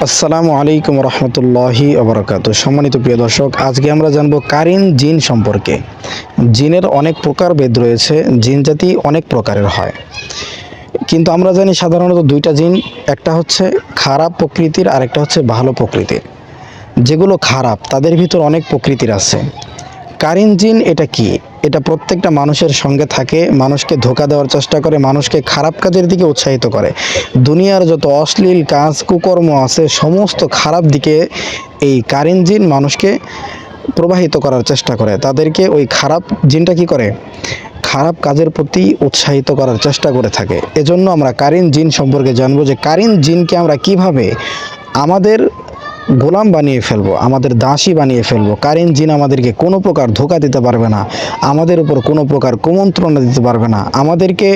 আসসালামু আলাইকুম রহমতুল্লাহি ওবরাকাতুহু। সম্মানিত প্রিয় দর্শক, আজকে আমরা জানবো কারিন জিন সম্পর্কে। জিনের অনেক প্রকারভেদ রয়েছে, জিন জাতি অনেক প্রকারের হয়, কিন্তু আমরা জানি সাধারণত দুইটা জিন, একটা হচ্ছে খারাপ প্রকৃতির আর একটা হচ্ছে ভালো প্রকৃতির। যেগুলো খারাপ তাদের ভিতর অনেক প্রকৃতির আছে। কারিন জিন এটা কি? এটা প্রত্যেকটা মানুষের সঙ্গে থাকে, মানুষকে ধোঁকা দেওয়ার চেষ্টা করে, মানুষকে খারাপ কাজের দিকে উৎসাহিত করে। দুনিয়ার যত অশ্লীল কাজ কুকর্ম আছে সমস্ত খারাপ দিকে এই কারিন জিন মানুষকে প্রবাহিত করার চেষ্টা করে। তাদেরকে ওই খারাপ জিনটা কি করে? খারাপ কাজের প্রতি উৎসাহিত করার চেষ্টা করে থাকে। এজন্য আমরা কারিন জিন সম্পর্কে জানবো, যে কারিন জিনকে আমরা কিভাবে আমাদের গোলাম বানিয়ে ফেলবো, আমাদের দাসী বানিয়ে ফেলবো। কারিন জিন আমাদেরকে কোনো প্রকার ধোঁকা দিতে পারবে না, আমাদের উপর কোনো প্রকার কুমন্ত্রণা দিতে পারবে না, আমাদেরকে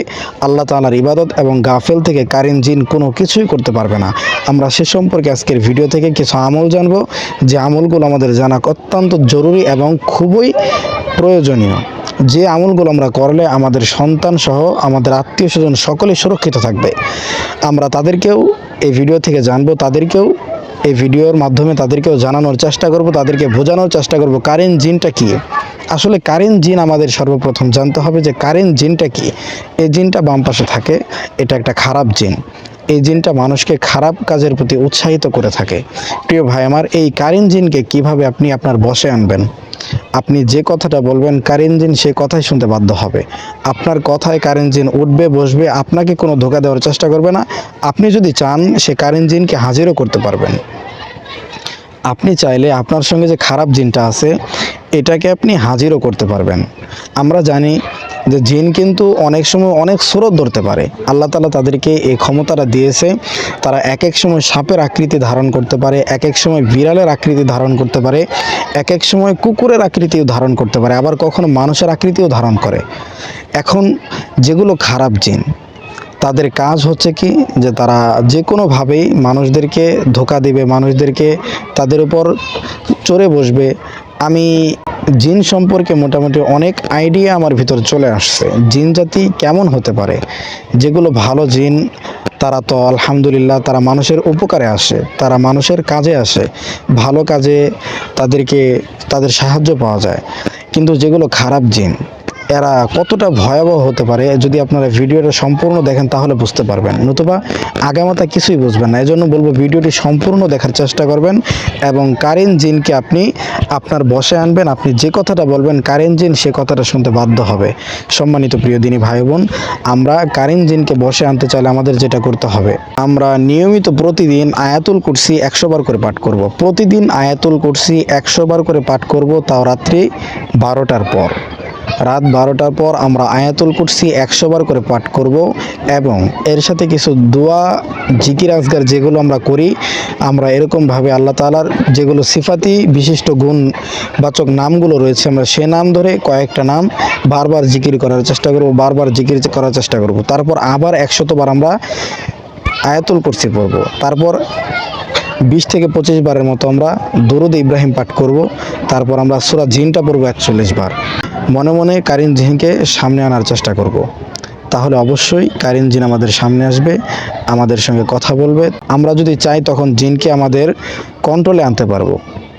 আল্লাহ তাআলার ইবাদত এবং গাফেল থেকে কারিন জিন কোনো কিছুই করতে পারবে না। আমরা সে সম্পর্কে আজকের ভিডিও থেকে কিছু আমল জানবো, যে আমলগুলো আমাদের জানা অত্যন্ত জরুরি এবং খুবই প্রয়োজনীয়। যে আমলগুলো আমরা করলে আমাদের সন্তান সহ আমাদের আত্মীয় স্বজন সকলেই সুরক্ষিত থাকবে। আমরা তাদেরকেও এই ভিডিও থেকে জানবো, তাদেরকেও এই ভিডিওর মাধ্যমে তাদেরকেও জানানোর চেষ্টা করব, তাদেরকে বোঝানোর চেষ্টা করব কারিন জিনটা কি। আসলে কারিন জিন আমাদের সর্বপ্রথম জানতে হবে যে কারিন জিনটা কি। এই জিনটা বাম পাশে থাকে, এটা একটা খারাপ জিন। এই জিনটা মানুষকে খারাপ কাজের প্রতি উৎসাহিত করে থাকে। প্রিয় ভাই আমার, এই কারিন জিনকে কিভাবে আপনি আপনার বশে আনবেন? আপনি যে কথাটা বলবেন কারিন জিন সে কথাই শুনতে বাধ্য হবে। আপনার কথায় কারিন জিন উঠবে বসবে, আপনাকে কোনো ধোঁকা দেওয়ার চেষ্টা করবে না। আপনি যদি চান সে কারিন জিনকে হাজিরও করতে পারবেন। আপনি চাইলে আপনার সঙ্গে যে খারাপ জিনটা আছে এটাকে আপনি হাজিরও করতে পারবেন। আমরা জানি যে জিন কিন্তু অনেক সময় অনেক সুরত ধরতে পারে। আল্লাহ তাআলা তাদেরকে এই ক্ষমতাটা দিয়েছে। তারা এক এক সময় সাপের আকৃতি ধারণ করতে পারে, এক এক সময় বিড়ালের আকৃতি ধারণ করতে পারে, এক এক সময় কুকুরের আকৃতিও ধারণ করতে পারে, আবার কখনো মানুষের আকৃতিও ধারণ করে। এখন যেগুলো খারাপ জিন, তাদের কাজ হচ্ছে কি, যে তারা যে কোনোভাবেই মানুষদেরকে ধোঁকা দিবে, মানুষদেরকে তাদের উপর চড়ে বসবে। আমি জিন সম্পর্কে মোটামুটি অনেক আইডিয়া আমার ভিতর চলে আসছে, জিন জাতি কেমন হতে পারে। যেগুলো ভালো জিন তারা তো আলহামদুলিল্লাহ তারা মানুষের উপকারে আসে, তারা মানুষের কাজে আসে, ভালো কাজে তাদের সাহায্য পাওয়া যায়। কিন্তু যেগুলো খারাপ জিন এরা কতটা ভয়াবহ হতে পারে, যদি আপনারা ভিডিওটা সম্পূর্ণ দেখেন তাহলে বুঝতে পারবেন, নতুবা আগামাতা কিছুই বুঝবেন না। এজন্য বলবো ভিডিওটি সম্পূর্ণ দেখার চেষ্টা করবেন এবং কারিন জিনকে আপনি আপনার বশে আনবেন। আপনি যে কথাটা বলবেন কারিন জিন সে কথাটা শুনতে বাধ্য হবে। সম্মানিত প্রিয় দিনী ভাই বোন, আমরা কারিন জিনকে বশে আনতে চাইলে আমাদের যেটা করতে হবে, আমরা নিয়মিত প্রতিদিন আয়াতুল কুরসি 100 বার করে পাঠ করব। প্রতিদিন আয়াতুল কুরসি 100 বার করে পাঠ করব, তাও রাত্রি 12টার পর। রাত 12টার পর আমরা আয়াতুল কুরসি 100 বার করে পাঠ করব এবং এর সাথে কিছু দোয়া জিকির আজগার যেগুলো আমরা করি, আমরা এরকমভাবে আল্লাহ তাআলার যেগুলো সিফাতি বিশিষ্ট গুণবাচক নামগুলো রয়েছে আমরা সে নাম ধরে কয়েকটা নাম বারবার জিকির করার চেষ্টা করব, বারবার জিকির করার চেষ্টা করব। তারপর আবার 100 বার আমরা আয়াতুল কুরসি পড়ব। তারপর 20 থেকে 25 বারের মতো আমরা দুরূদ ইব্রাহিম পাঠ করব। তারপর আমরা সূরা জিনটা পড়ব 41 বার। মনে মনে কারিন জিনকে সামনে আনার চেষ্টা করব। তাহলে অবশ্যই কারিন জিন আমাদের সামনে আসবে, আমাদের সঙ্গে কথা বলবে। আমরা যদি চাই তখন জিনকে আমাদের কন্ট্রোলে আনতে পারবো,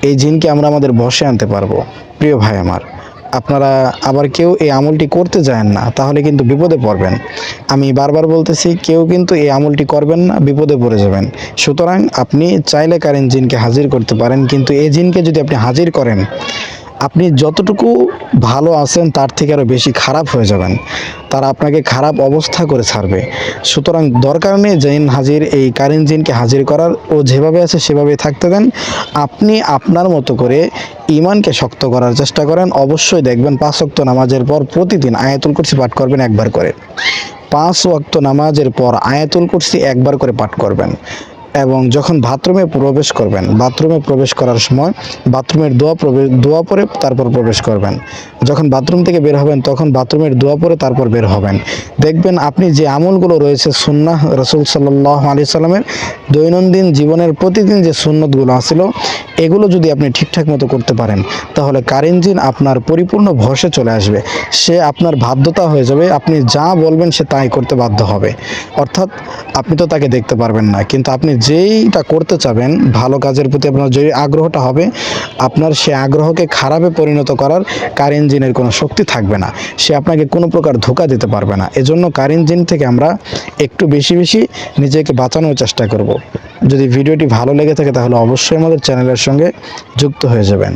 এই জিনকে আমরা আমাদের বশে আনতে পারবো। প্রিয় ভাই আমার, আপনারা আবার কেউ এই আমলটি করতে যায় না, তাহলে কিন্তু বিপদে পড়বেন। আমি বারবার বলতেছি, কেউ কিন্তু এই আমলটি করবেন না, বিপদে পড়ে যাবেন। সুতরাং আপনি চাইলে কারিন জিনকে হাজির করতে পারেন, কিন্তু এই জিনকে যদি আপনি হাজির করেন, আপনি যতটুকু ভালো আছেন তার থেকে আরও বেশি খারাপ হয়ে যাবেন। তারা আপনাকে খারাপ অবস্থা করে ছাড়বে। সুতরাং দরকার নেই জিন হাজির, এই কারিন জিনকে হাজির করার। ও যেভাবে আছে সেভাবেই থাকতে দেন। আপনি আপনার মতো করে ঈমানকে শক্ত করার চেষ্টা করেন। অবশ্যই দেখবেন 5 ওয়াক্ত নামাজের পর প্রতিদিন আয়াতুল কুরসি পাঠ করবেন একবার করে। 5 ওয়াক্ত নামাজের পর আয়াতুল কুরসি একবার করে পাঠ করবেন এবং যখন বাথরুমে প্রবেশ করবেন, বাথরুমে প্রবেশ করার সময় বাথরুমের দোয়া পরে তারপর প্রবেশ করবেন। যখন বাথরুম থেকে বের হবেন তখন বাথরুমের দোয়া পরে তারপর বের হবেন। দেখবেন আপনি যে আমলগুলো রয়েছে সুন্নাহ রাসূল সাল্লাল্লাহু আলাইহি সাল্লামের দৈনন্দিন জীবনের প্রতিদিন যে সুন্নতগুলো আছিল, এগুলো যদি আপনি ঠিকঠাক মতো করতে পারেন, তাহলে কারেন্ট জিন আপনার পরিপূর্ণ বশে চলে আসবে। সে আপনার বাধ্যতা হয়ে যাবে, আপনি যা বলবেন সে তাই করতে বাধ্য হবে। অর্থাৎ আপনি তো তাকে দেখতে পারবেন না, কিন্তু আপনি যেইটা করতে চাবেন, ভালো কাজের প্রতি আপনার যে আগ্রহটা হবে, আপনার সে আগ্রহকে খারাপে পরিণত করার কারেন্ট জিনের কোনো শক্তি থাকবে না। সে আপনাকে কোনো প্রকার ধোঁকা দিতে পারবে না। এজন্য কারেন্ট জিন থেকে আমরা একটু বেশি বেশি নিজেকে বাঁচানোর চেষ্টা করব। যদি ভিডিওটি ভালো লেগে থাকে তাহলে অবশ্যই আমাদের চ্যানেলের সঙ্গে যুক্ত হয়ে যাবেন।